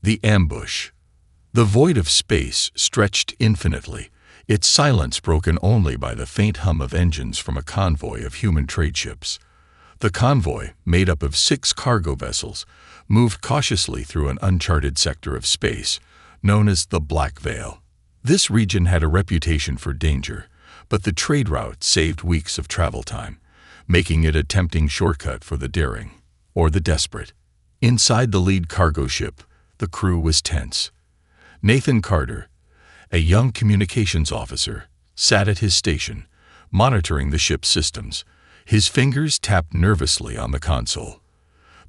The ambush. The void of space stretched infinitely, its silence broken only by the faint hum of engines from a convoy of human trade ships. The convoy, made up of 6 cargo vessels, moved cautiously through an uncharted sector of space, known as the Black Veil. This region had a reputation for danger, but the trade route saved weeks of travel time, making it a tempting shortcut for the daring, or the desperate. Inside the lead cargo ship, the crew was tense. Nathan Carter, a young communications officer, sat at his station, monitoring the ship's systems. His fingers tapped nervously on the console.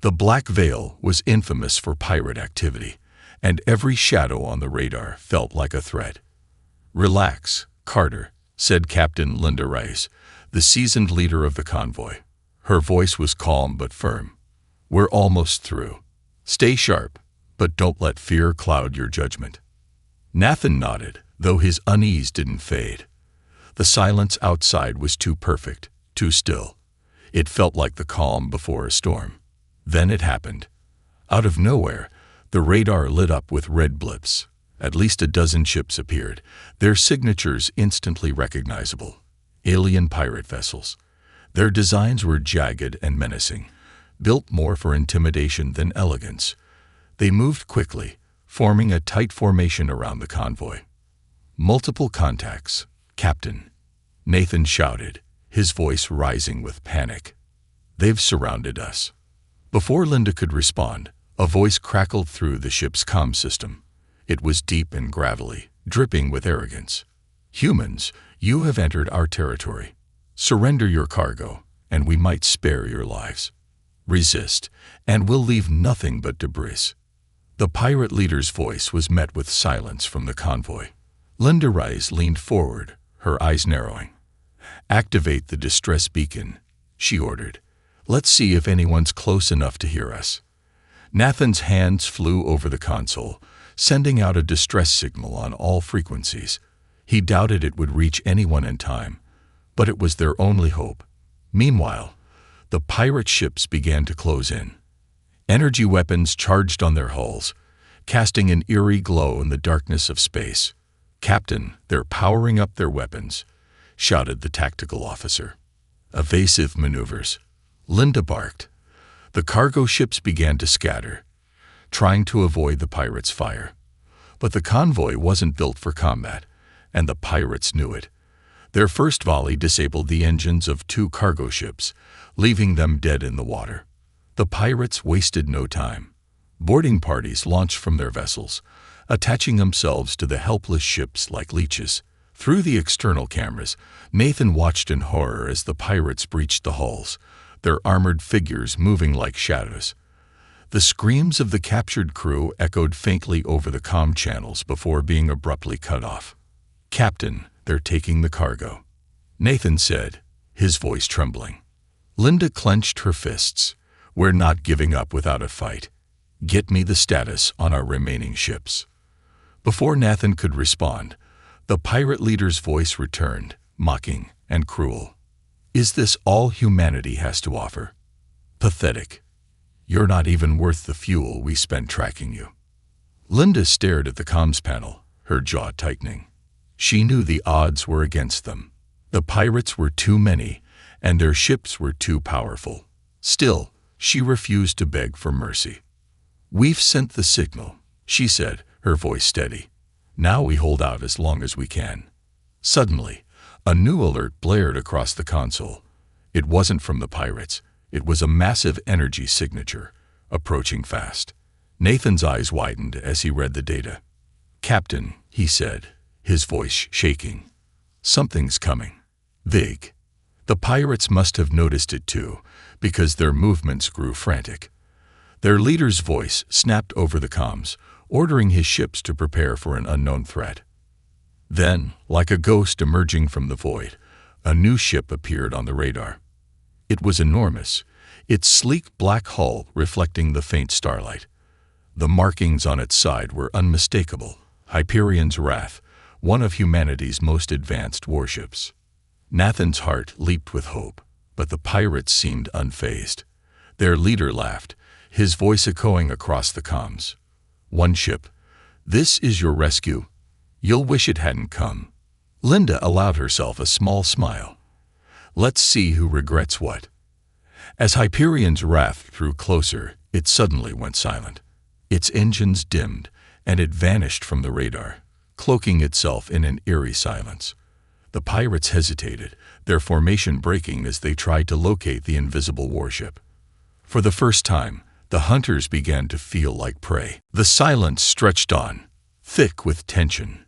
The Black Veil was infamous for pirate activity, and every shadow on the radar felt like a threat. "Relax, Carter," said Captain Linda Rice, the seasoned leader of the convoy. Her voice was calm but firm. "We're almost through. Stay sharp, but don't let fear cloud your judgment." Nathan nodded, though his unease didn't fade. The silence outside was too perfect, too still. It felt like the calm before a storm. Then it happened. Out of nowhere, the radar lit up with red blips. At least a dozen ships appeared, their signatures instantly recognizable. Alien pirate vessels. Their designs were jagged and menacing, built more for intimidation than elegance. They moved quickly, forming a tight formation around the convoy. "Multiple contacts, Captain," Nathan shouted, his voice rising with panic. "They've surrounded us." Before Linda could respond, a voice crackled through the ship's comm system. It was deep and gravelly, dripping with arrogance. "Humans, you have entered our territory. Surrender your cargo, and we might spare your lives. Resist, and we'll leave nothing but debris." The pirate leader's voice was met with silence from the convoy. Linda Rice leaned forward, her eyes narrowing. "Activate the distress beacon," she ordered. "Let's see if anyone's close enough to hear us." Nathan's hands flew over the console, sending out a distress signal on all frequencies. He doubted it would reach anyone in time, but it was their only hope. Meanwhile, the pirate ships began to close in. Energy weapons charged on their hulls, casting an eerie glow in the darkness of space. "Captain, they're powering up their weapons," shouted the tactical officer. "Evasive maneuvers," Linda barked. The cargo ships began to scatter, trying to avoid the pirates' fire. But the convoy wasn't built for combat, and the pirates knew it. Their first volley disabled the engines of 2 cargo ships, leaving them dead in the water. The pirates wasted no time. Boarding parties launched from their vessels, attaching themselves to the helpless ships like leeches. Through the external cameras, Nathan watched in horror as the pirates breached the hulls, their armored figures moving like shadows. The screams of the captured crew echoed faintly over the comm channels before being abruptly cut off. "Captain, they're taking the cargo," Nathan said, his voice trembling. Linda clenched her fists. "We're not giving up without a fight. Get me the status on our remaining ships." Before Nathan could respond, the pirate leader's voice returned, mocking and cruel. "Is this all humanity has to offer? Pathetic. You're not even worth the fuel we spent tracking you." Linda stared at the comms panel, her jaw tightening. She knew the odds were against them. The pirates were too many, and their ships were too powerful. Still, she refused to beg for mercy. "We've sent the signal," she said, her voice steady. "Now we hold out as long as we can." Suddenly, a new alert blared across the console. It wasn't from the pirates. It was a massive energy signature, approaching fast. Nathan's eyes widened as he read the data. "Captain," he said, his voice shaking. "Something's coming. Big." The pirates must have noticed it too, because their movements grew frantic. Their leader's voice snapped over the comms, ordering his ships to prepare for an unknown threat. Then, like a ghost emerging from the void, a new ship appeared on the radar. It was enormous, its sleek black hull reflecting the faint starlight. The markings on its side were unmistakable. Hyperion's Wrath, one of humanity's most advanced warships. Nathan's heart leaped with hope, but the pirates seemed unfazed. Their leader laughed, his voice echoing across the comms. One ship. This is your rescue. You'll wish it hadn't come. Linda allowed herself a small smile. Let's see who regrets what. As Hyperion's wrath drew closer, it suddenly went silent. Its engines dimmed, and it vanished from the radar, cloaking itself in an eerie silence. The pirates hesitated, their formation breaking as they tried to locate the invisible warship. For the first time, the hunters began to feel like prey. The silence stretched on, thick with tension.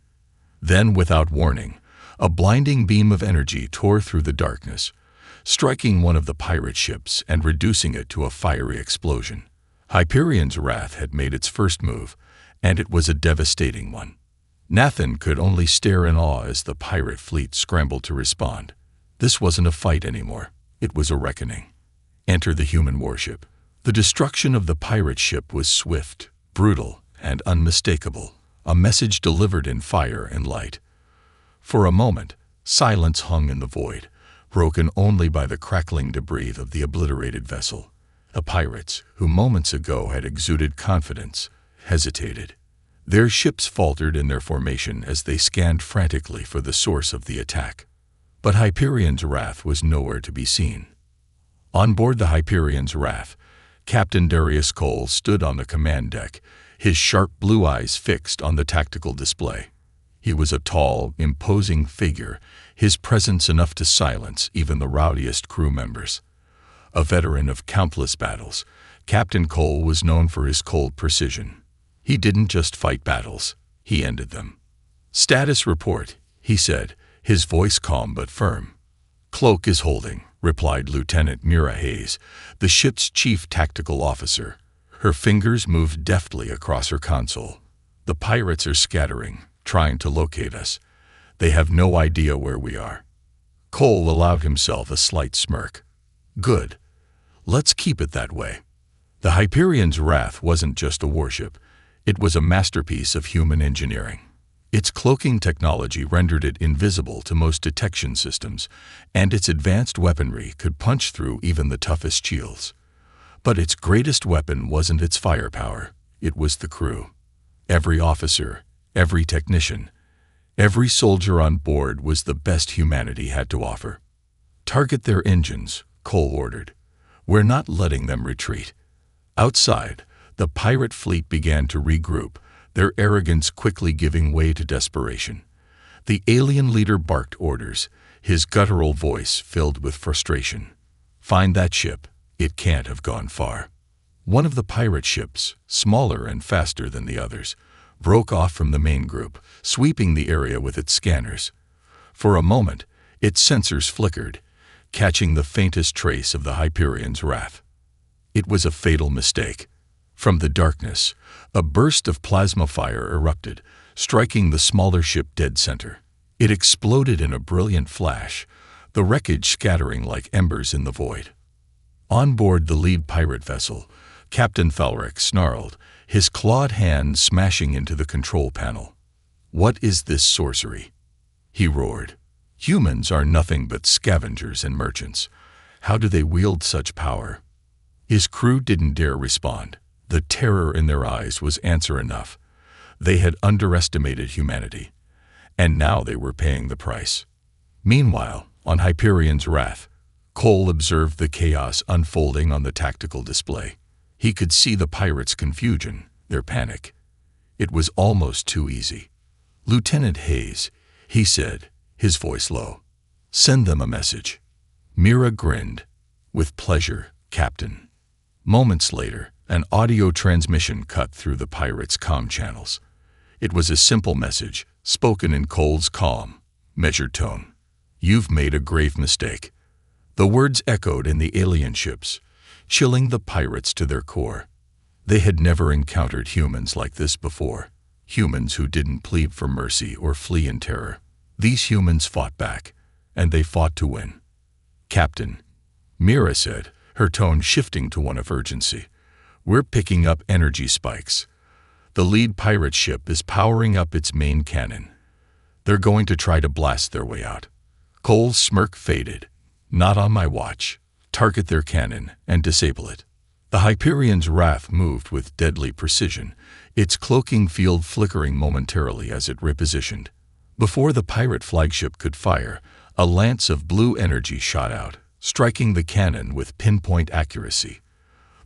Then, without warning, a blinding beam of energy tore through the darkness, striking one of the pirate ships and reducing it to a fiery explosion. Hyperion's wrath had made its first move, and it was a devastating one. Nathan could only stare in awe as the pirate fleet scrambled to respond. This wasn't a fight anymore. It was a reckoning. Enter the human warship. The destruction of the pirate ship was swift, brutal, and unmistakable, a message delivered in fire and light. For a moment, silence hung in the void, broken only by the crackling debris of the obliterated vessel. The pirates, who moments ago had exuded confidence, hesitated. Their ships faltered in their formation as they scanned frantically for the source of the attack. But Hyperion's wrath was nowhere to be seen. On board the Hyperion's wrath, Captain Darius Cole stood on the command deck, his sharp blue eyes fixed on the tactical display. He was a tall, imposing figure, his presence enough to silence even the rowdiest crew members. A veteran of countless battles, Captain Cole was known for his cold precision. He didn't just fight battles, he ended them. "Status report," he said, his voice calm but firm. "Cloak is holding," replied Lieutenant Mira Hayes, the ship's chief tactical officer. Her fingers moved deftly across her console. "The pirates are scattering, trying to locate us. They have no idea where we are." Cole allowed himself a slight smirk. "Good. Let's keep it that way." The Hyperion's wrath wasn't just a warship. It was a masterpiece of human engineering. Its cloaking technology rendered it invisible to most detection systems, and its advanced weaponry could punch through even the toughest shields. But its greatest weapon wasn't its firepower, it was the crew. Every officer, every technician, every soldier on board was the best humanity had to offer. "Target their engines," Cole ordered. "We're not letting them retreat." Outside, the pirate fleet began to regroup, their arrogance quickly giving way to desperation. The alien leader barked orders, his guttural voice filled with frustration. "Find that ship. It can't have gone far." One of the pirate ships, smaller and faster than the others, broke off from the main group, sweeping the area with its scanners. For a moment, its sensors flickered, catching the faintest trace of the Hyperion's wrath. It was a fatal mistake. From the darkness, a burst of plasma fire erupted, striking the smaller ship dead center. It exploded in a brilliant flash, the wreckage scattering like embers in the void. On board the lead pirate vessel, Captain Falric snarled, his clawed hand smashing into the control panel. "What is this sorcery?" he roared. "Humans are nothing but scavengers and merchants. How do they wield such power?" His crew didn't dare respond. The terror in their eyes was answer enough. They had underestimated humanity, and now they were paying the price. Meanwhile, on Hyperion's wrath, Cole observed the chaos unfolding on the tactical display. He could see the pirates' confusion, their panic. It was almost too easy. "Lieutenant Hayes," he said, his voice low. "Send them a message." Mira grinned. "With pleasure, Captain." Moments later, an audio transmission cut through the pirates' comm channels. It was a simple message, spoken in Cole's calm, measured tone. "You've made a grave mistake." The words echoed in the alien ships, chilling the pirates to their core. They had never encountered humans like this before, humans who didn't plead for mercy or flee in terror. These humans fought back, and they fought to win. "Captain," Mira said, her tone shifting to one of urgency, "we're picking up energy spikes. The lead pirate ship is powering up its main cannon. They're going to try to blast their way out." Cole's smirk faded. "Not on my watch. Target their cannon and disable it." The Hyperion's wrath moved with deadly precision, its cloaking field flickering momentarily as it repositioned. Before the pirate flagship could fire, a lance of blue energy shot out, striking the cannon with pinpoint accuracy.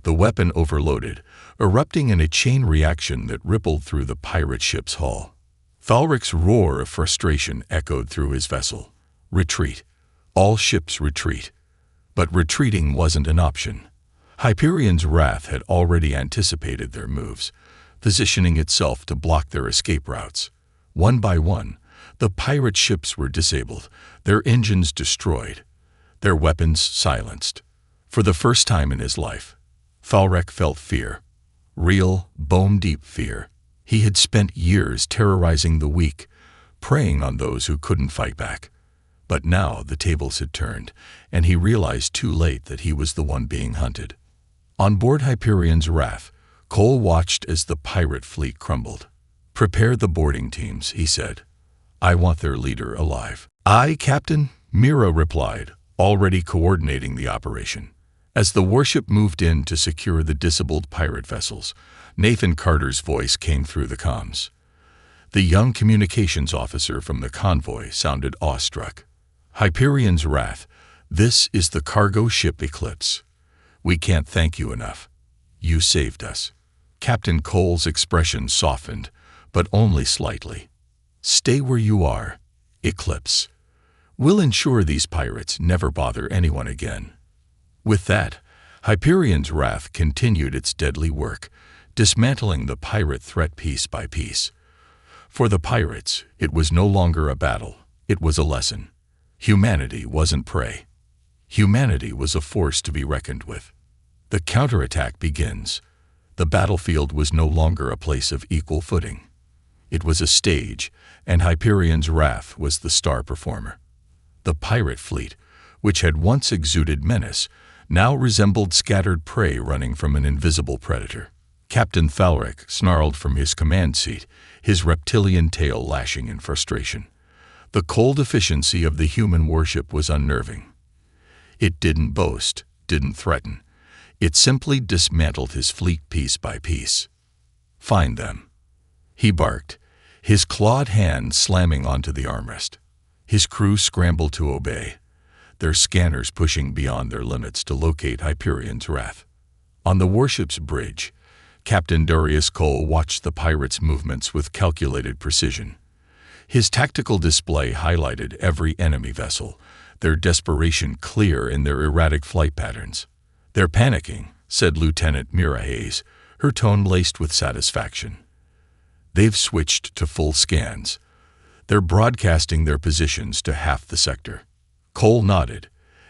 The weapon overloaded, erupting in a chain reaction that rippled through the pirate ship's hull. Thalric's roar of frustration echoed through his vessel. Retreat. All ships retreat. But retreating wasn't an option. Hyperion's wrath had already anticipated their moves, positioning itself to block their escape routes. One by one, the pirate ships were disabled, their engines destroyed, their weapons silenced. For the first time in his life, Thalric felt fear. Real, bone-deep fear. He had spent years terrorizing the weak, preying on those who couldn't fight back. But now the tables had turned, and he realized too late that he was the one being hunted. On board Hyperion's Wrath, Cole watched as the pirate fleet crumbled. "Prepare the boarding teams," he said. "I want their leader alive." "Aye, Captain," Mira replied, already coordinating the operation. As the warship moved in to secure the disabled pirate vessels, Nathan Carter's voice came through the comms. The young communications officer from the convoy sounded awestruck. "Hyperion's Wrath, this is the cargo ship Eclipse. We can't thank you enough. You saved us." Captain Cole's expression softened, but only slightly. "Stay where you are, Eclipse. We'll ensure these pirates never bother anyone again." With that, Hyperion's Wrath continued its deadly work, dismantling the pirate threat piece by piece. For the pirates, it was no longer a battle, it was a lesson. Humanity wasn't prey. Humanity was a force to be reckoned with. The counterattack begins. The battlefield was no longer a place of equal footing. It was a stage, and Hyperion's Wrath was the star performer. The pirate fleet, which had once exuded menace, now resembled scattered prey running from an invisible predator. Captain Thalric snarled from his command seat, his reptilian tail lashing in frustration. The cold efficiency of the human warship was unnerving. It didn't boast, didn't threaten. It simply dismantled his fleet piece by piece. "Find them," he barked, his clawed hand slamming onto the armrest. His crew scrambled to obey, their scanners pushing beyond their limits to locate Hyperion's Wrath. On the warship's bridge, Captain Darius Cole watched the pirates' movements with calculated precision. His tactical display highlighted every enemy vessel, their desperation clear in their erratic flight patterns. "They're panicking," said Lieutenant Mira Hayes, her tone laced with satisfaction. "They've switched to full scans. They're broadcasting their positions to half the sector." Cole nodded.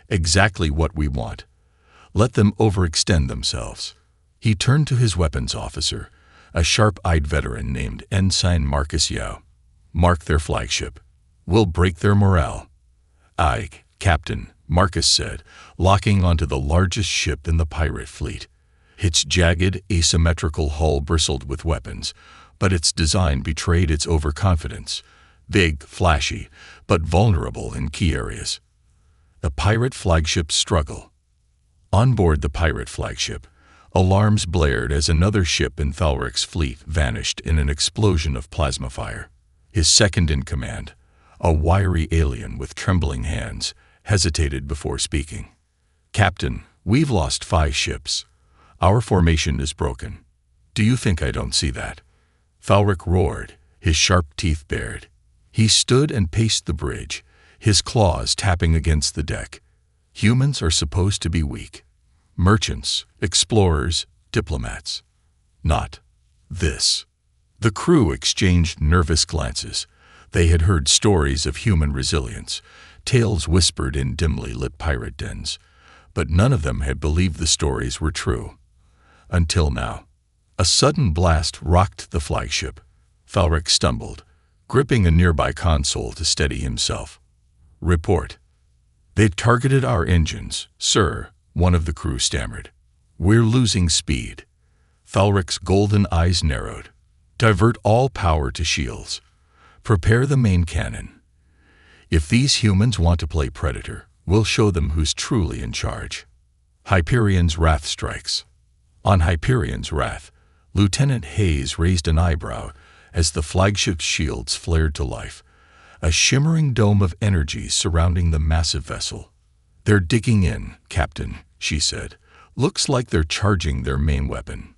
"Exactly what we want. Let them overextend themselves." He turned to his weapons officer, a sharp-eyed veteran named Ensign Marcus Yao. "Mark their flagship. We'll break their morale." "Aye, Captain," Marcus said, locking onto the largest ship in the pirate fleet. Its jagged, asymmetrical hull bristled with weapons, but its design betrayed its overconfidence. Big, flashy, but vulnerable in key areas. The pirate flagship's struggle. On board the pirate flagship, alarms blared as another ship in Thalric's fleet vanished in an explosion of plasma fire. His second-in-command, a wiry alien with trembling hands, hesitated before speaking. "Captain, we've lost 5 ships. Our formation is broken. Do you think I don't see that?" Thalric roared, his sharp teeth bared. He stood and paced the bridge, his claws tapping against the deck. "Humans are supposed to be weak. Merchants, explorers, diplomats. Not this." The crew exchanged nervous glances. They had heard stories of human resilience, tales whispered in dimly lit pirate dens, but none of them had believed the stories were true. Until now. A sudden blast rocked the flagship. Thalric stumbled, gripping a nearby console to steady himself. "Report." "They've targeted our engines, sir," one of the crew stammered. "We're losing speed." Thalric's golden eyes narrowed. "Divert all power to shields. Prepare the main cannon. If these humans want to play predator, we'll show them who's truly in charge." Hyperion's Wrath strikes. On Hyperion's Wrath, Lieutenant Hayes raised an eyebrow as the flagship's shields flared to life, a shimmering dome of energy surrounding the massive vessel. "They're digging in, Captain," she said. "Looks like they're charging their main weapon."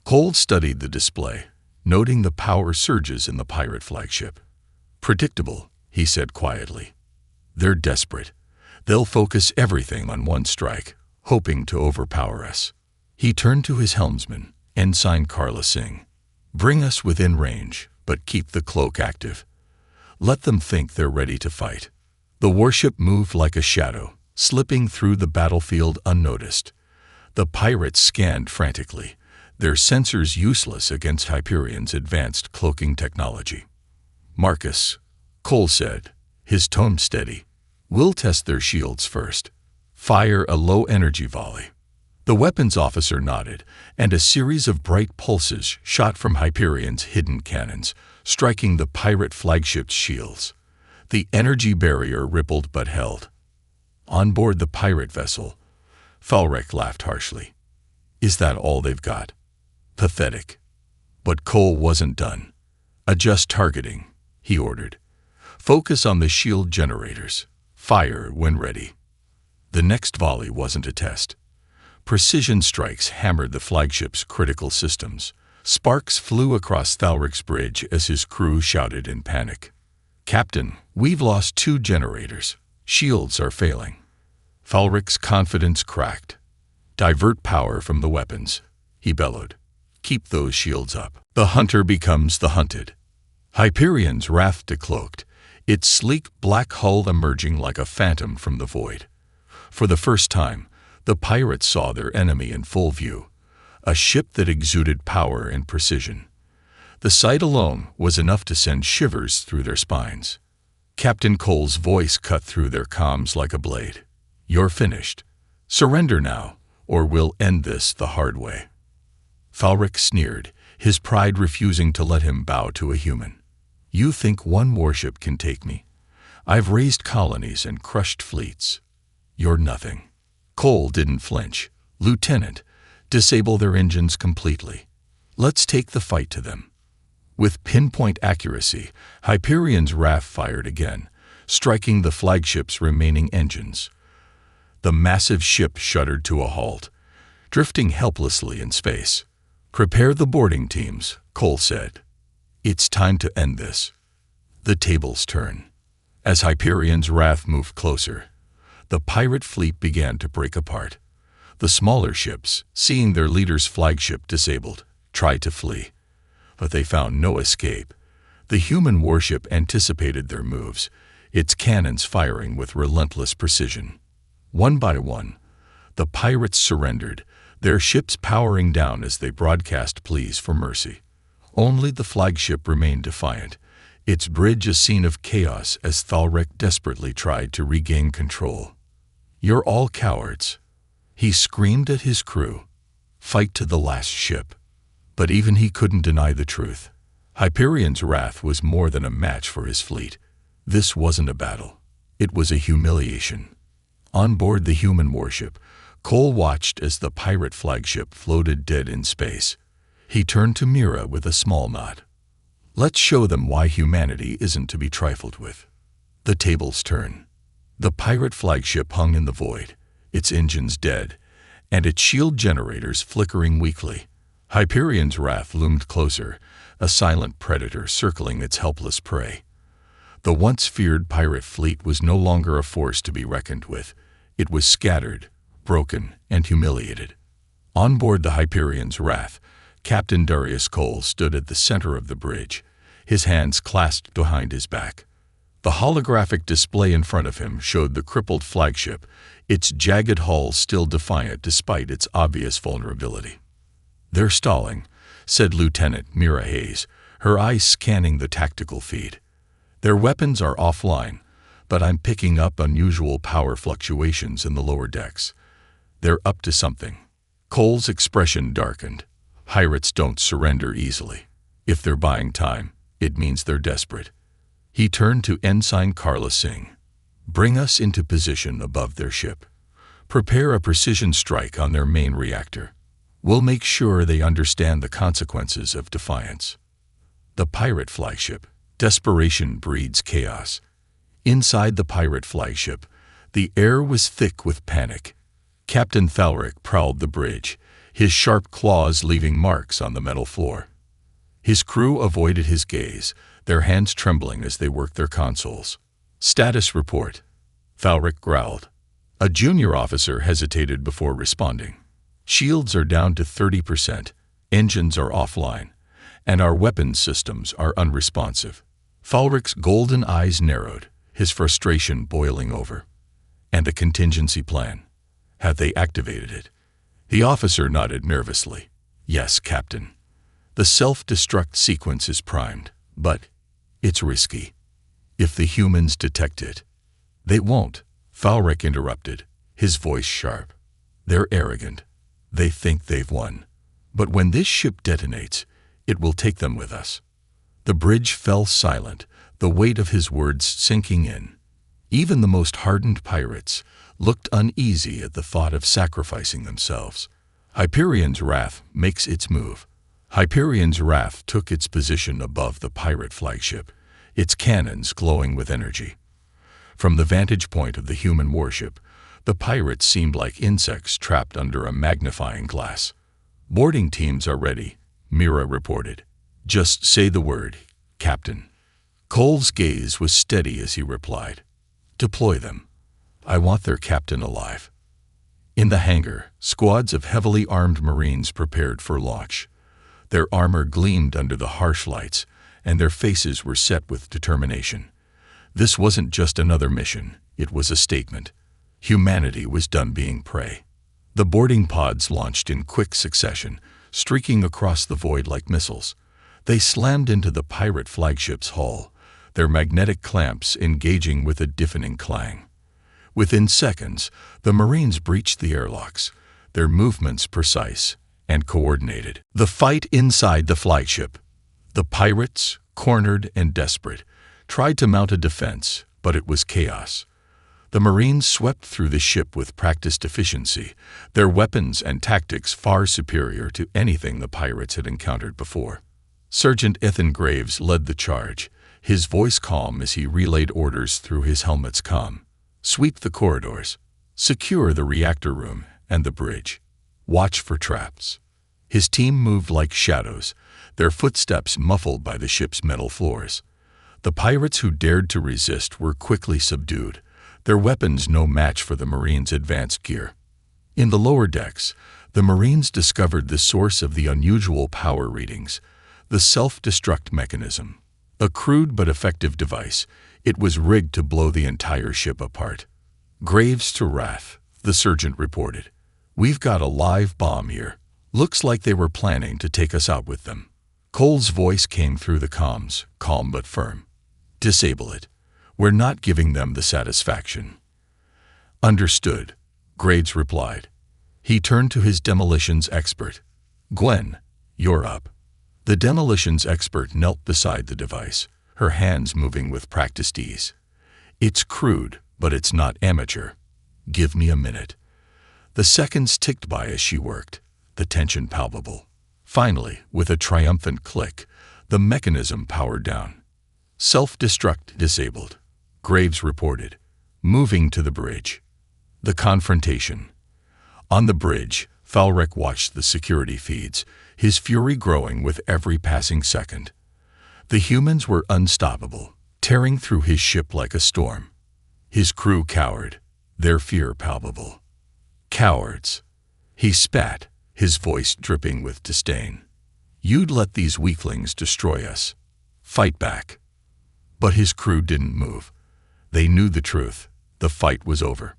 Cole studied the display, noting the power surges in the pirate flagship. "Predictable," he said quietly. "They're desperate. They'll focus everything on one strike, hoping to overpower us." He turned to his helmsman, Ensign Carla Singh. "Bring us within range, but keep the cloak active. Let them think they're ready to fight." The warship moved like a shadow, slipping through the battlefield unnoticed. The pirates scanned frantically, their sensors useless against Hyperion's advanced cloaking technology. "Marcus," Cole said, his tone steady, "we'll test their shields first. Fire a low-energy volley." The weapons officer nodded, and a series of bright pulses shot from Hyperion's hidden cannons, striking the pirate flagship's shields. The energy barrier rippled but held. On board the pirate vessel, Falrek laughed harshly. "Is that all they've got? Pathetic." But Cole wasn't done. "Adjust targeting," he ordered. "Focus on the shield generators. Fire when ready." The next volley wasn't a test. Precision strikes hammered the flagship's critical systems. Sparks flew across Thalric's bridge as his crew shouted in panic. "Captain, we've lost 2 generators. Shields are failing." Thalric's confidence cracked. "Divert power from the weapons," he bellowed. "Keep those shields up. The hunter becomes the hunted." Hyperion's wrath decloaked, its sleek black hull emerging like a phantom from the void. For the first time, the pirates saw their enemy in full view, a ship that exuded power and precision. The sight alone was enough to send shivers through their spines. Captain Cole's voice cut through their comms like a blade. "You're finished. Surrender now, or we'll end this the hard way." Falric sneered, his pride refusing to let him bow to a human. "You think one warship can take me? I've raised colonies and crushed fleets. You're nothing." Cole didn't flinch. "Lieutenant, disable their engines completely. Let's take the fight to them." With pinpoint accuracy, Hyperion's wrath fired again, striking the flagship's remaining engines. The massive ship shuddered to a halt, drifting helplessly in space. "Prepare the boarding teams," Cole said. "It's time to end this." The tables turned. As Hyperion's wrath moved closer, the pirate fleet began to break apart. The smaller ships, seeing their leader's flagship disabled, tried to flee. But they found no escape. The human warship anticipated their moves, its cannons firing with relentless precision. One by one, the pirates surrendered, their ships powering down as they broadcast pleas for mercy. Only the flagship remained defiant, its bridge a scene of chaos as Thalrek desperately tried to regain control. "You're all cowards," he screamed at his crew. "Fight to the last ship." But even he couldn't deny the truth. Hyperion's wrath was more than a match for his fleet. This wasn't a battle. It was a humiliation. On board the human warship, Cole watched as the pirate flagship floated dead in space. He turned to Mira with a small nod. "Let's show them why humanity isn't to be trifled with." The tables turned. The pirate flagship hung in the void, its engines dead, and its shield generators flickering weakly. Hyperion's wrath loomed closer, a silent predator circling its helpless prey. The once feared pirate fleet was no longer a force to be reckoned with. It was scattered, broken, and humiliated. On board the Hyperion's wrath, Captain Darius Cole stood at the center of the bridge, his hands clasped behind his back. The holographic display in front of him showed the crippled flagship, its jagged hull still defiant despite its obvious vulnerability. "They're stalling," said Lieutenant Mira Hayes, her eyes scanning the tactical feed. "Their weapons are offline, but I'm picking up unusual power fluctuations in the lower decks. They're up to something." Cole's expression darkened. Pirates don't surrender easily. If they're buying time, it means they're desperate. He turned to Ensign Carla Singh. "Bring us into position above their ship. Prepare a precision strike on their main reactor." We'll make sure they understand the consequences of defiance. The pirate flagship. Desperation breeds chaos. Inside the pirate flagship, the air was thick with panic. Captain Thalric prowled the bridge, his sharp claws leaving marks on the metal floor. His crew avoided his gaze, their hands trembling as they worked their consoles. Status report. Thalric growled. A junior officer hesitated before responding. Shields are down to 30%, engines are offline, and our weapons systems are unresponsive. Thalric's golden eyes narrowed, his frustration boiling over. And the contingency plan? Had they activated it? The officer nodded nervously. Yes, Captain. The self-destruct sequence is primed, but it's risky. If the humans detect it, they won't. Thalric interrupted, his voice sharp. They're arrogant. They think they've won. But when this ship detonates, it will take them with us. The bridge fell silent, the weight of his words sinking in. Even the most hardened pirates looked uneasy at the thought of sacrificing themselves. Hyperion's Wrath makes its move. Hyperion's Wrath took its position above the pirate flagship, its cannons glowing with energy. From the vantage point of the human warship, the pirates seemed like insects trapped under a magnifying glass. Boarding teams are ready, Mira reported. Just say the word, Captain. Cole's gaze was steady as he replied. Deploy them. I want their captain alive. In the hangar, squads of heavily armed Marines prepared for launch. Their armor gleamed under the harsh lights, and their faces were set with determination. This wasn't just another mission, it was a statement. Humanity was done being prey. The boarding pods launched in quick succession, streaking across the void like missiles. They slammed into the pirate flagship's hull, their magnetic clamps engaging with a deafening clang. Within seconds, the Marines breached the airlocks, their movements precise and coordinated. The fight inside the flagship. The pirates, cornered and desperate, tried to mount a defense, but it was chaos. The Marines swept through the ship with practiced efficiency, their weapons and tactics far superior to anything the pirates had encountered before. Sergeant Ethan Graves led the charge, his voice calm as he relayed orders through his helmet's comm. Sweep the corridors. Secure the reactor room and the bridge. Watch for traps. His team moved like shadows, their footsteps muffled by the ship's metal floors. The pirates who dared to resist were quickly subdued, their weapons no match for the Marines' advanced gear. In the lower decks, the Marines discovered the source of the unusual power readings, the self-destruct mechanism. A crude but effective device, it was rigged to blow the entire ship apart. Graves to Wrath, the sergeant reported. We've got a live bomb here. Looks like they were planning to take us out with them. Cole's voice came through the comms, calm but firm. Disable it. We're not giving them the satisfaction. Understood, Graves replied. He turned to his demolitions expert. Gwen, you're up. The demolitions expert knelt beside the device, her hands moving with practiced ease. It's crude, but it's not amateur. Give me a minute. The seconds ticked by as she worked, the tension palpable. Finally, with a triumphant click, the mechanism powered down. Self-destruct disabled, Graves reported, moving to the bridge. The confrontation. On the bridge, Thalric watched the security feeds, his fury growing with every passing second. The humans were unstoppable, tearing through his ship like a storm. His crew cowered, their fear palpable. Cowards. He spat, his voice dripping with disdain. You'd let these weaklings destroy us. Fight back. But his crew didn't move. They knew the truth. The fight was over.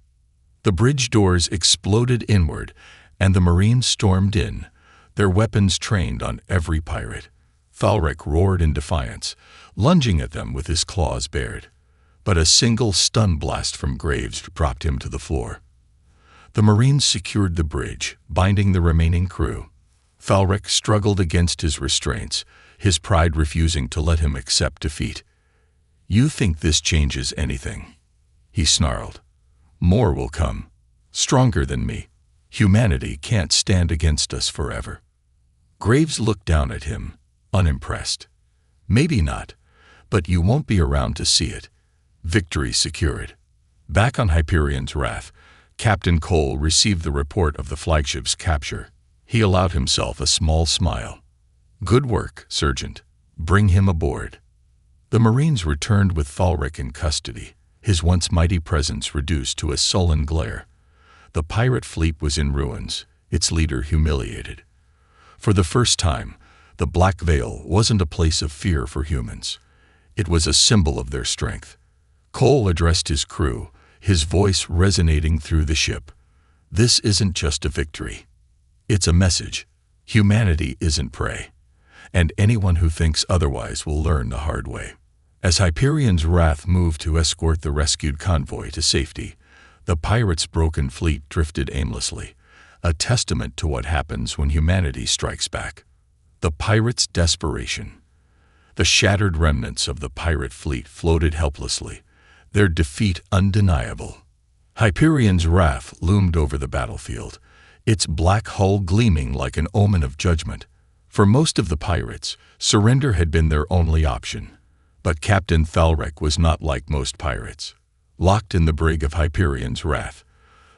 The bridge doors exploded inward, and the Marines stormed in, their weapons trained on every pirate. Thalric roared in defiance, lunging at them with his claws bared. But a single stun blast from Graves dropped him to the floor. The Marines secured the bridge, binding the remaining crew. Thalric struggled against his restraints, his pride refusing to let him accept defeat. You think this changes anything? He snarled. More will come. Stronger than me. Humanity can't stand against us forever. Graves looked down at him, unimpressed. Maybe not, but you won't be around to see it. Victory secured. Back on Hyperion's Wrath, Captain Cole received the report of the flagship's capture. He allowed himself a small smile. Good work, Sergeant. Bring him aboard. The Marines returned with Thalric in custody, his once mighty presence reduced to a sullen glare. The pirate fleet was in ruins, its leader humiliated. For the first time, the Black Veil wasn't a place of fear for humans. It was a symbol of their strength. Cole addressed his crew, his voice resonating through the ship. This isn't just a victory. It's a message. Humanity isn't prey, and anyone who thinks otherwise will learn the hard way. As Hyperion's Wrath moved to escort the rescued convoy to safety, the pirates' broken fleet drifted aimlessly, a testament to what happens when humanity strikes back. The pirates' desperation. The shattered remnants of the pirate fleet floated helplessly, their defeat undeniable. Hyperion's Wrath loomed over the battlefield, its black hull gleaming like an omen of judgment. For most of the pirates, surrender had been their only option. But Captain Thalric was not like most pirates. Locked in the brig of Hyperion's Wrath,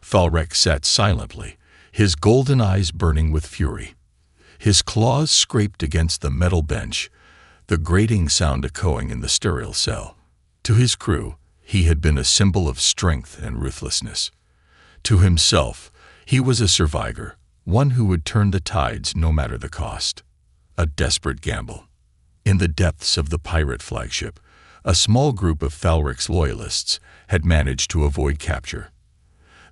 Thalric sat silently, his golden eyes burning with fury. His claws scraped against the metal bench, the grating sound echoing in the sterile cell. To his crew, he had been a symbol of strength and ruthlessness. To himself, he was a survivor, one who would turn the tides no matter the cost. A desperate gamble. In the depths of the pirate flagship, a small group of Thalric's loyalists had managed to avoid capture.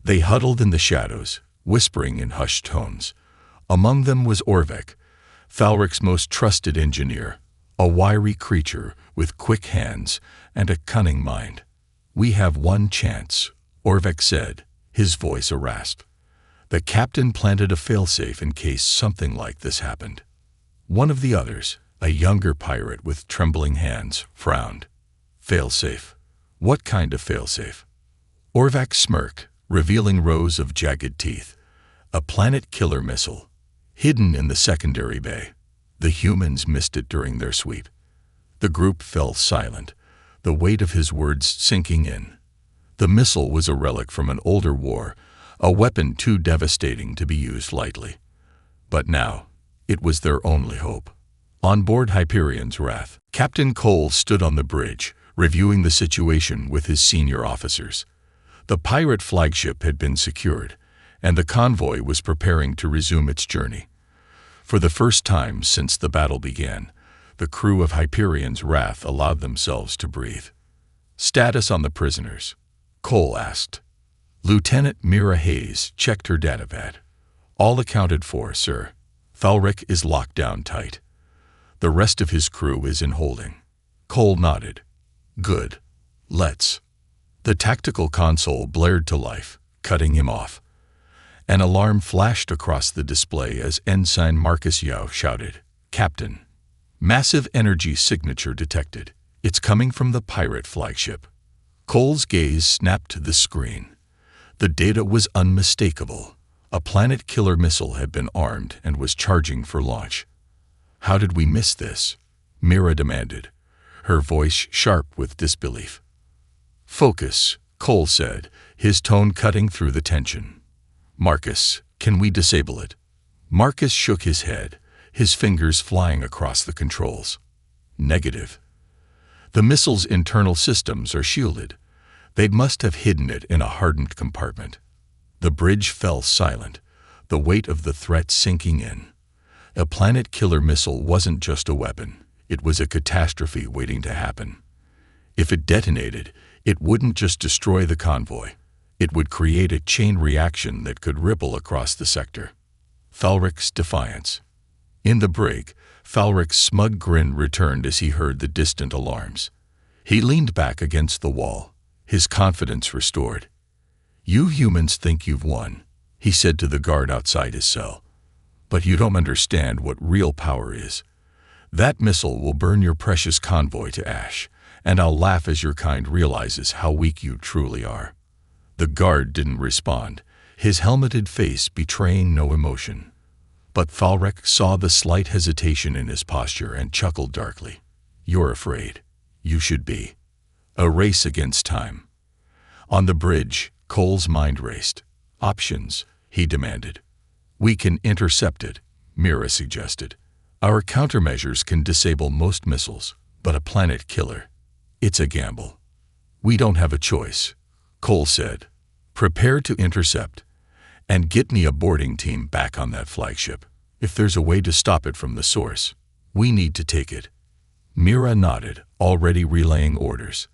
They huddled in the shadows, whispering in hushed tones. Among them was Orvek, Thalric's most trusted engineer, a wiry creature with quick hands and a cunning mind. "We have one chance," Orvek said, his voice a rasp. The captain planted a failsafe in case something like this happened. One of the others, a younger pirate with trembling hands, frowned. "Failsafe? What kind of failsafe?" Orvak smirked, revealing rows of jagged teeth. "A planet-killer missile, hidden in the secondary bay. The humans missed it during their sweep." The group fell silent, the weight of his words sinking in. The missile was a relic from an older war, a weapon too devastating to be used lightly. But now, it was their only hope. On board Hyperion's Wrath, Captain Cole stood on the bridge, reviewing the situation with his senior officers. The pirate flagship had been secured, and the convoy was preparing to resume its journey. For the first time since the battle began, the crew of Hyperion's Wrath allowed themselves to breathe. "Status on the prisoners?" Cole asked. Lieutenant Mira Hayes checked her datapad. "All accounted for, sir. Thalric is locked down tight. The rest of his crew is in holding." Cole nodded. "Good. Let's." The tactical console blared to life, cutting him off. An alarm flashed across the display as Ensign Marcus Yao shouted, "Captain, massive energy signature detected. It's coming from the pirate flagship." Cole's gaze snapped to the screen. The data was unmistakable. A planet-killer missile had been armed and was charging for launch. "How did we miss this?" Mira demanded, her voice sharp with disbelief. "Focus," Cole said, his tone cutting through the tension. "Marcus, can we disable it?" Marcus shook his head, his fingers flying across the controls. "Negative. The missile's internal systems are shielded. They must have hidden it in a hardened compartment." The bridge fell silent, the weight of the threat sinking in. A planet-killer missile wasn't just a weapon, it was a catastrophe waiting to happen. If it detonated, it wouldn't just destroy the convoy. It would create a chain reaction that could ripple across the sector. Thalric's defiance. In the brig, Thalric's smug grin returned as he heard the distant alarms. He leaned back against the wall, his confidence restored. "You humans think you've won," he said to the guard outside his cell. "But you don't understand what real power is. That missile will burn your precious convoy to ash, and I'll laugh as your kind realizes how weak you truly are." The guard didn't respond, his helmeted face betraying no emotion. But Thalrek saw the slight hesitation in his posture and chuckled darkly. "You're afraid. You should be. A race against time." On the bridge, Cole's mind raced. "Options," he demanded. "We can intercept it," Mira suggested. "Our countermeasures can disable most missiles, but a planet killer, it's a gamble." "We don't have a choice," Cole said. "Prepare to intercept, and get me a boarding team back on that flagship. If there's a way to stop it from the source, we need to take it." Mira nodded, already relaying orders.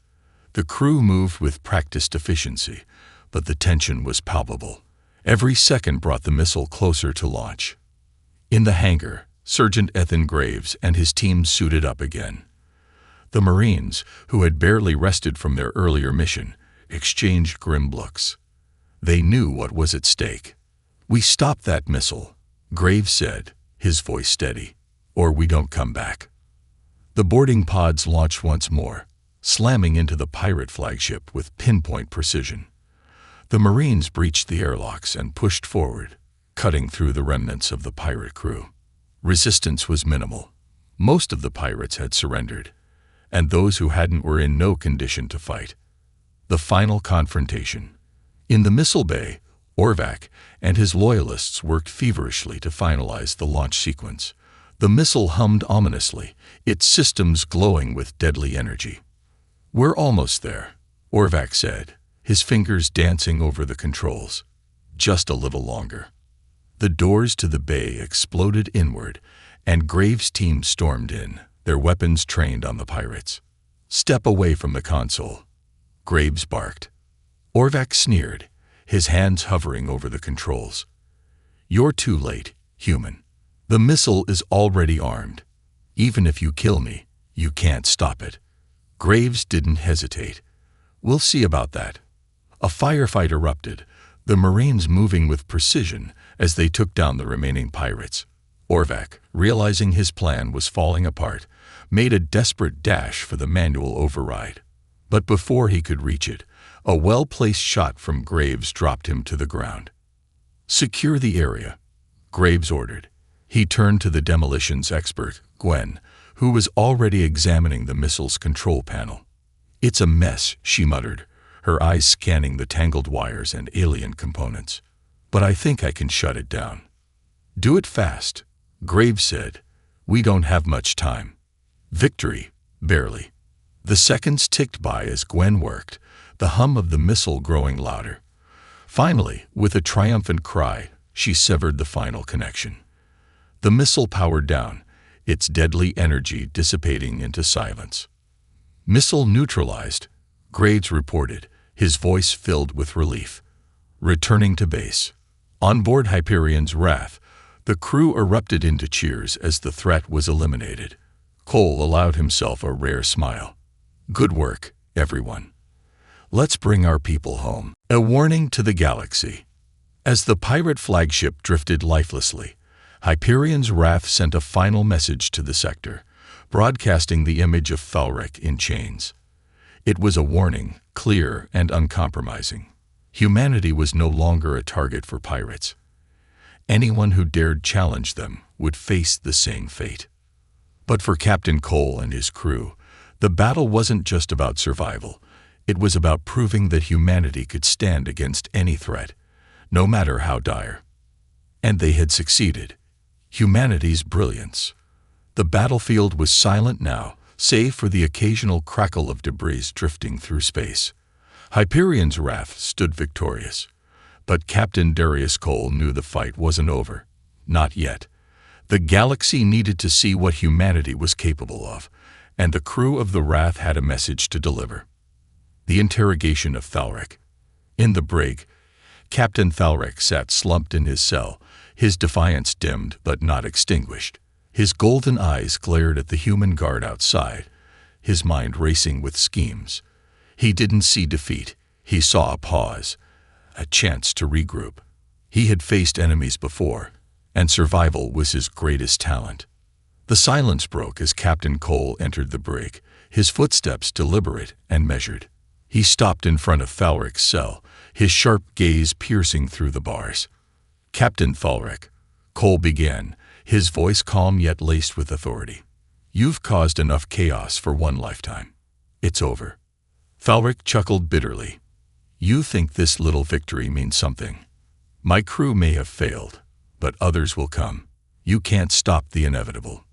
The crew moved with practiced efficiency, but the tension was palpable. Every second brought the missile closer to launch. In the hangar, Sergeant Ethan Graves and his team suited up again. The Marines, who had barely rested from their earlier mission, exchanged grim looks. They knew what was at stake. "We stop that missile," Graves said, his voice steady, "or we don't come back." The boarding pods launched once more, slamming into the pirate flagship with pinpoint precision. The Marines breached the airlocks and pushed forward, cutting through the remnants of the pirate crew. Resistance was minimal. Most of the pirates had surrendered, and those who hadn't were in no condition to fight. The final confrontation. In the missile bay, Orvac and his loyalists worked feverishly to finalize the launch sequence. The missile hummed ominously, its systems glowing with deadly energy. "We're almost there," Orvac said, his fingers dancing over the controls. "Just a little longer." The doors to the bay exploded inward, and Graves' team stormed in, their weapons trained on the pirates. "Step away from the console," Graves barked. Orvac sneered, his hands hovering over the controls. "You're too late, human. The missile is already armed. Even if you kill me, you can't stop it." Graves didn't hesitate. "We'll see about that." A firefight erupted, the Marines moving with precision as they took down the remaining pirates. Orvac, realizing his plan was falling apart, made a desperate dash for the manual override. But before he could reach it, a well-placed shot from Graves dropped him to the ground. "Secure the area," Graves ordered. He turned to the demolitions expert, Gwen, who was already examining the missile's control panel. "It's a mess," she muttered, her eyes scanning the tangled wires and alien components. "But I think I can shut it down." "Do it fast," Graves said. "We don't have much time." Victory, barely. The seconds ticked by as Gwen worked, the hum of the missile growing louder. Finally, with a triumphant cry, she severed the final connection. The missile powered down, its deadly energy dissipating into silence. "Missile neutralized," Graves reported, his voice filled with relief. Returning to base. On board Hyperion's Wrath, the crew erupted into cheers as the threat was eliminated. Cole allowed himself a rare smile. "Good work, everyone. Let's bring our people home." A warning to the galaxy. As the pirate flagship drifted lifelessly, Hyperion's Wrath sent a final message to the sector, broadcasting the image of Thalrek in chains. It was a warning, clear and uncompromising. Humanity was no longer a target for pirates. Anyone who dared challenge them would face the same fate. But for Captain Cole and his crew, the battle wasn't just about survival. It was about proving that humanity could stand against any threat, no matter how dire. And they had succeeded. Humanity's brilliance. The battlefield was silent now, save for the occasional crackle of debris drifting through space. Hyperion's Wrath stood victorious. But Captain Darius Cole knew the fight wasn't over. Not yet. The galaxy needed to see what humanity was capable of, and the crew of the Wrath had a message to deliver. The interrogation of Thalrek. In the brig, Captain Thalrek sat slumped in his cell, his defiance dimmed but not extinguished. His golden eyes glared at the human guard outside, his mind racing with schemes. He didn't see defeat. He saw a pause, a chance to regroup. He had faced enemies before, and survival was his greatest talent. The silence broke as Captain Cole entered the brig, his footsteps deliberate and measured. He stopped in front of Falrick's cell, his sharp gaze piercing through the bars. "Captain Falrick," Cole began, his voice calm yet laced with authority. "You've caused enough chaos for one lifetime. It's over." Falrick chuckled bitterly. "You think this little victory means something. My crew may have failed, but others will come. You can't stop the inevitable."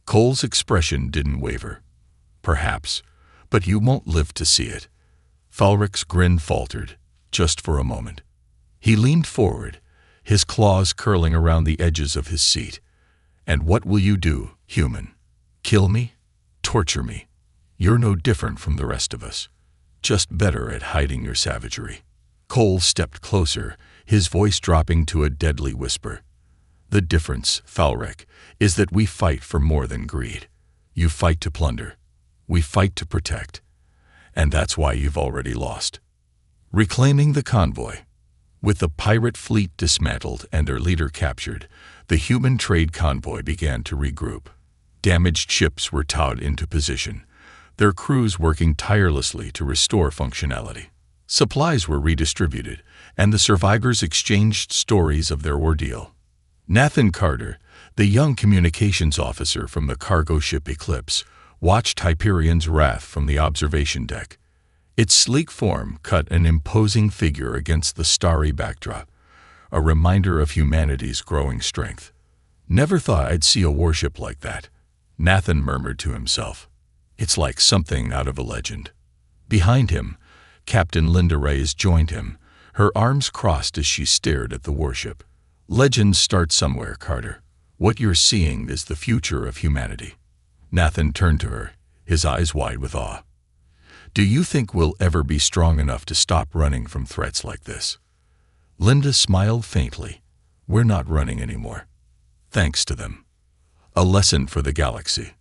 Cole's expression didn't waver. "Perhaps, but you won't live to see it." Falrick's grin faltered, just for a moment. He leaned forward, his claws curling around the edges of his seat. "And what will you do, human? Kill me? Torture me? You're no different from the rest of us, just better at hiding your savagery." Cole stepped closer, his voice dropping to a deadly whisper. "The difference, Falrick, is that we fight for more than greed. You fight to plunder. We fight to protect. And that's why you've already lost." Reclaiming the convoy. With the pirate fleet dismantled and their leader captured, the human trade convoy began to regroup. Damaged ships were towed into position, their crews working tirelessly to restore functionality. Supplies were redistributed, and the survivors exchanged stories of their ordeal. Nathan Carter, the young communications officer from the cargo ship Eclipse, watched Hyperion's wrath from the observation deck. Its sleek form cut an imposing figure against the starry backdrop, a reminder of humanity's growing strength. "Never thought I'd see a warship like that," Nathan murmured to himself. "It's like something out of a legend." Behind him, Captain Linda Reyes joined him, her arms crossed as she stared at the warship. "Legends start somewhere, Carter. What you're seeing is the future of humanity." Nathan turned to her, his eyes wide with awe. "Do you think we'll ever be strong enough to stop running from threats like this?" Linda smiled faintly. "We're not running anymore. Thanks to them." A lesson for the galaxy.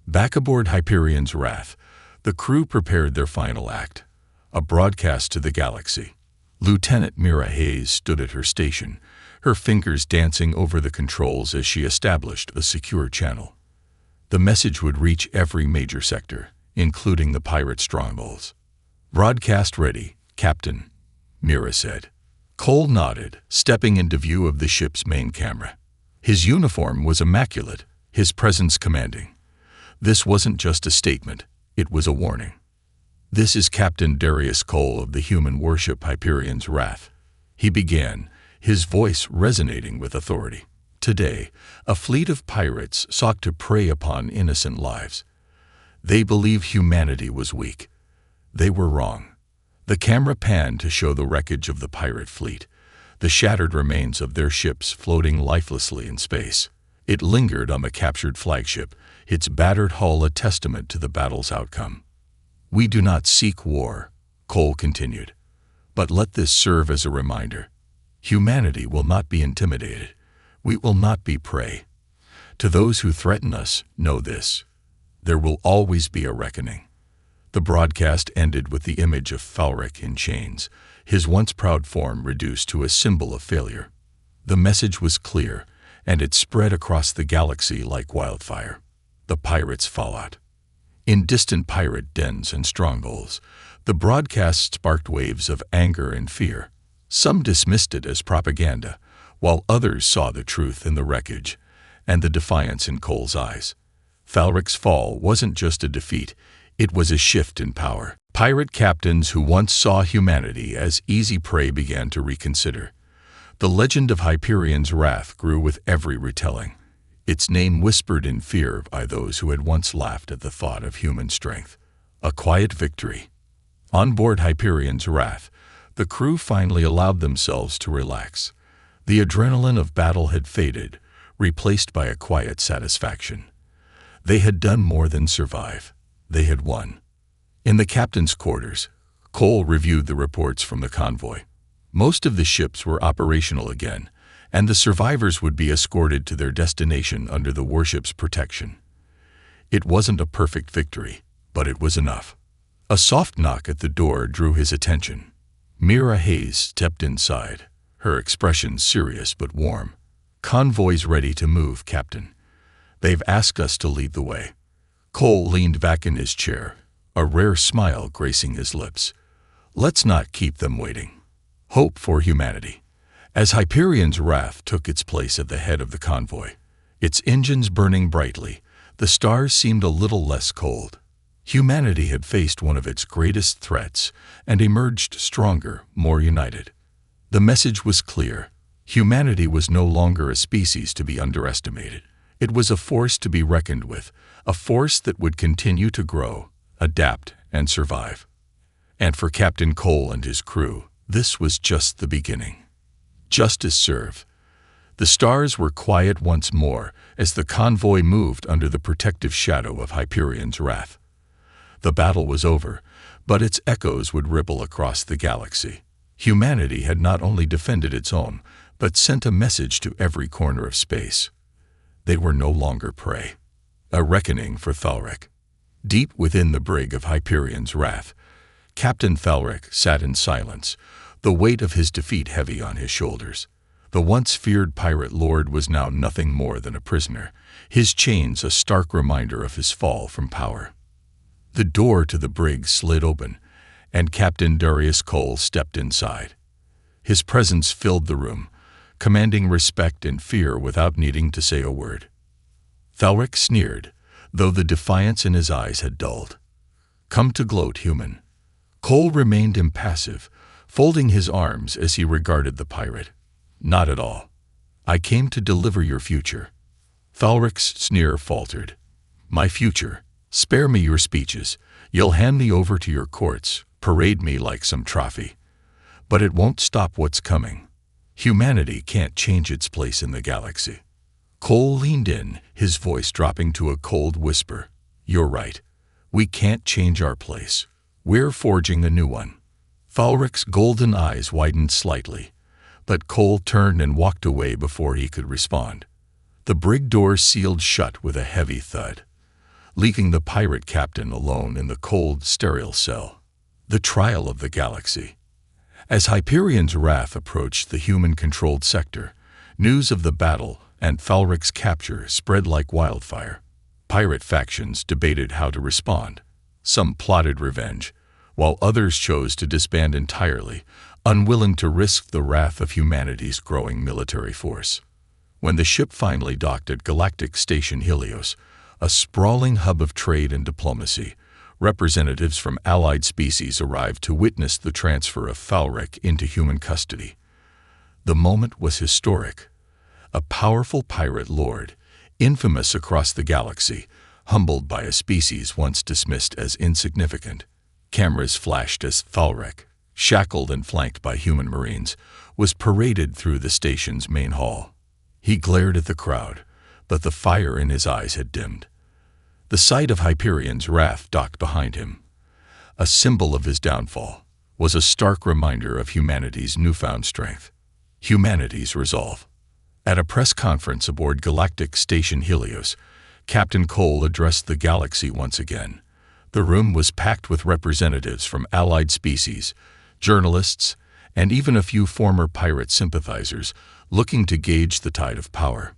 Back aboard Hyperion's wrath, the crew prepared their final act, a broadcast to the galaxy. Lieutenant Mira Hayes stood at her station, her fingers dancing over the controls as she established a secure channel. The message would reach every major sector, including the pirate strongholds. "Broadcast ready, Captain," Mira said. Cole nodded, stepping into view of the ship's main camera. His uniform was immaculate, his presence commanding. This wasn't just a statement, it was a warning. "This is Captain Darius Cole of the human warship Hyperion's Wrath," he began, his voice resonating with authority. "Today, a fleet of pirates sought to prey upon innocent lives. They believed humanity was weak. They were wrong." The camera panned to show the wreckage of the pirate fleet, the shattered remains of their ships floating lifelessly in space. It lingered on the captured flagship, its battered hull a testament to the battle's outcome. "We do not seek war," Cole continued, "but let this serve as a reminder. Humanity will not be intimidated. We will not be prey. To those who threaten us, know this: there will always be a reckoning." The broadcast ended with the image of Falrick in chains, his once proud form reduced to a symbol of failure. The message was clear, and it spread across the galaxy like wildfire. The pirates' fallout. In distant pirate dens and strongholds, the broadcast sparked waves of anger and fear. Some dismissed it as propaganda, while others saw the truth in the wreckage and the defiance in Cole's eyes. Falrick's fall wasn't just a defeat, it was a shift in power. Pirate captains who once saw humanity as easy prey began to reconsider. The legend of Hyperion's wrath grew with every retelling, its name whispered in fear by those who had once laughed at the thought of human strength. A quiet victory. On board Hyperion's wrath, the crew finally allowed themselves to relax. The adrenaline of battle had faded, replaced by a quiet satisfaction. They had done more than survive. They had won. In the captain's quarters, Cole reviewed the reports from the convoy. Most of the ships were operational again, and the survivors would be escorted to their destination under the warship's protection. It wasn't a perfect victory, but it was enough. A soft knock at the door drew his attention. Mira Hayes stepped inside, her expression serious but warm. "Convoy's ready to move, Captain. They've asked us to lead the way." Cole leaned back in his chair, a rare smile gracing his lips. Let's not keep them waiting. Hope for humanity. As Hyperion's wrath took its place at the head of the convoy, its engines burning brightly, the stars seemed a little less cold. Humanity had faced one of its greatest threats and emerged stronger, more united. The message was clear. Humanity was no longer a species to be underestimated. It was a force to be reckoned with, a force that would continue to grow, adapt, and survive. And for Captain Cole and his crew, this was just the beginning. Justice served. The stars were quiet once more as the convoy moved under the protective shadow of Hyperion's wrath. The battle was over, but its echoes would ripple across the galaxy. Humanity had not only defended its own, but sent a message to every corner of space. They were no longer prey. A reckoning for Thalric. Deep within the brig of Hyperion's wrath, Captain Thalric sat in silence, the weight of his defeat heavy on his shoulders. The once feared pirate lord was now nothing more than a prisoner, his chains a stark reminder of his fall from power. The door to the brig slid open, and Captain Darius Cole stepped inside. His presence filled the room, commanding respect and fear without needing to say a word. Thalric sneered, though the defiance in his eyes had dulled. "Come to gloat, human." Cole remained impassive, folding his arms as he regarded the pirate. "Not at all. I came to deliver your future." Thalric's sneer faltered. "My future? Spare me your speeches. You'll hand me over to your courts, parade me like some trophy. But it won't stop what's coming. Humanity can't change its place in the galaxy." Cole leaned in, his voice dropping to a cold whisper. "You're right. We can't change our place. We're forging a new one." Thalric's golden eyes widened slightly, but Cole turned and walked away before he could respond. The brig door sealed shut with a heavy thud, leaving the pirate captain alone in the cold, sterile cell. The trial of the galaxy. As Hyperion's wrath approached the human-controlled sector, news of the battle and Thalric's capture spread like wildfire. Pirate factions debated how to respond. Some plotted revenge, while others chose to disband entirely, unwilling to risk the wrath of humanity's growing military force. When the ship finally docked at Galactic Station Helios, a sprawling hub of trade and diplomacy, representatives from allied species arrived to witness the transfer of Thalric into human custody. The moment was historic. A powerful pirate lord, infamous across the galaxy, humbled by a species once dismissed as insignificant. Cameras flashed as Thalric, shackled and flanked by human marines, was paraded through the station's main hall. He glared at the crowd, but the fire in his eyes had dimmed. The sight of Hyperion's wrath docked behind him, a symbol of his downfall, was a stark reminder of humanity's newfound strength, humanity's resolve. At a press conference aboard Galactic Station Helios, Captain Cole addressed the galaxy once again. The room was packed with representatives from allied species, journalists, and even a few former pirate sympathizers looking to gauge the tide of power.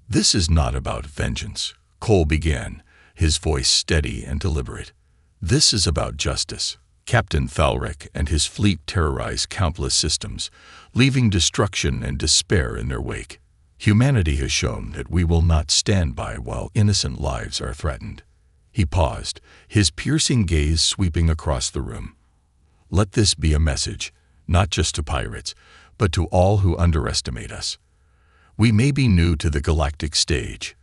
"This is not about vengeance," Cole began, his voice steady and deliberate. "This is about justice." Captain Thalric and his fleet terrorized countless systems, leaving destruction and despair in their wake. Humanity has shown that we will not stand by while innocent lives are threatened. He paused, his piercing gaze sweeping across the room. "Let this be a message, not just to pirates, but to all who underestimate us. We may be new to the galactic stage,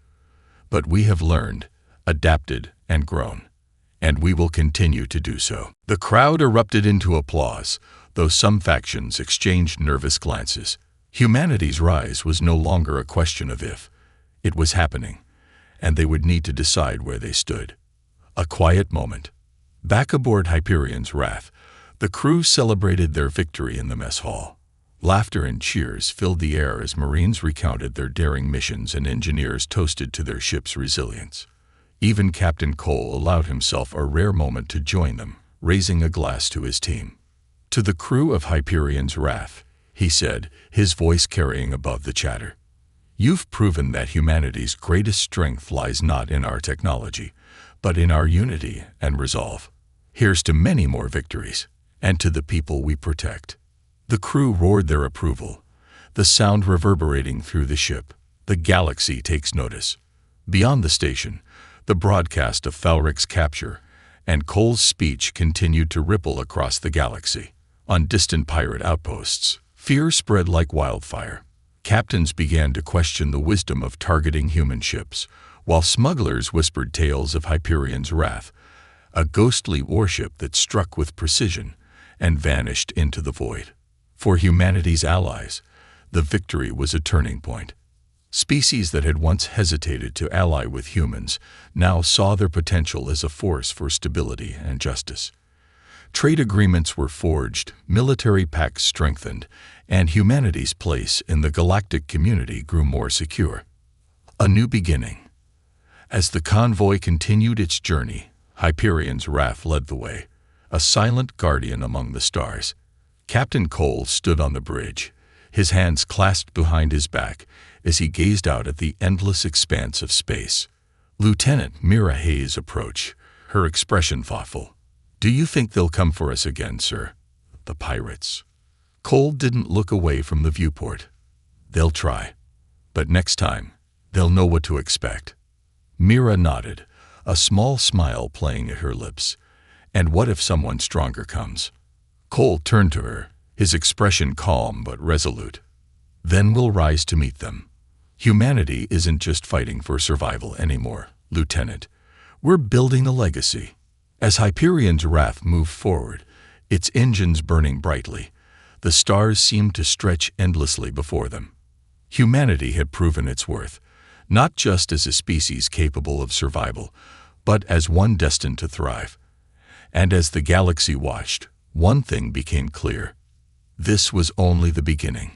but we have learned, adapted, and grown, and we will continue to do so." The crowd erupted into applause, though some factions exchanged nervous glances. Humanity's rise was no longer a question of if. It was happening, and they would need to decide where they stood. A quiet moment. Back aboard Hyperion's wrath, the crew celebrated their victory in the mess hall. Laughter and cheers filled the air as Marines recounted their daring missions and engineers toasted to their ship's resilience. Even Captain Cole allowed himself a rare moment to join them, raising a glass to his team. "To the crew of Hyperion's wrath," he said, his voice carrying above the chatter. "You've proven that humanity's greatest strength lies not in our technology, but in our unity and resolve. Here's to many more victories, and to the people we protect." The crew roared their approval, the sound reverberating through the ship. The galaxy takes notice. Beyond the station, the broadcast of Thalric's capture and Cole's speech continued to ripple across the galaxy. On distant pirate outposts, fear spread like wildfire. Captains began to question the wisdom of targeting human ships, while smugglers whispered tales of Hyperion's wrath, a ghostly warship that struck with precision and vanished into the void. For humanity's allies, the victory was a turning point. Species that had once hesitated to ally with humans now saw their potential as a force for stability and justice. Trade agreements were forged, military pacts strengthened, and humanity's place in the galactic community grew more secure. A new beginning. As the convoy continued its journey, Hyperion's wrath led the way, a silent guardian among the stars. Captain Cole stood on the bridge, his hands clasped behind his back as he gazed out at the endless expanse of space. Lieutenant Mira Hayes approached, her expression thoughtful. "Do you think they'll come for us again, sir?" "The pirates." Cole didn't look away from the viewport. "They'll try. But next time, they'll know what to expect." Mira nodded, a small smile playing at her lips. "And what if someone stronger comes?" Cole turned to her, his expression calm but resolute. "Then we'll rise to meet them. Humanity isn't just fighting for survival anymore, Lieutenant. We're building a legacy." As Hyperion's wrath moved forward, its engines burning brightly, the stars seemed to stretch endlessly before them. Humanity had proven its worth, not just as a species capable of survival, but as one destined to thrive. And as the galaxy watched, one thing became clear. This was only the beginning.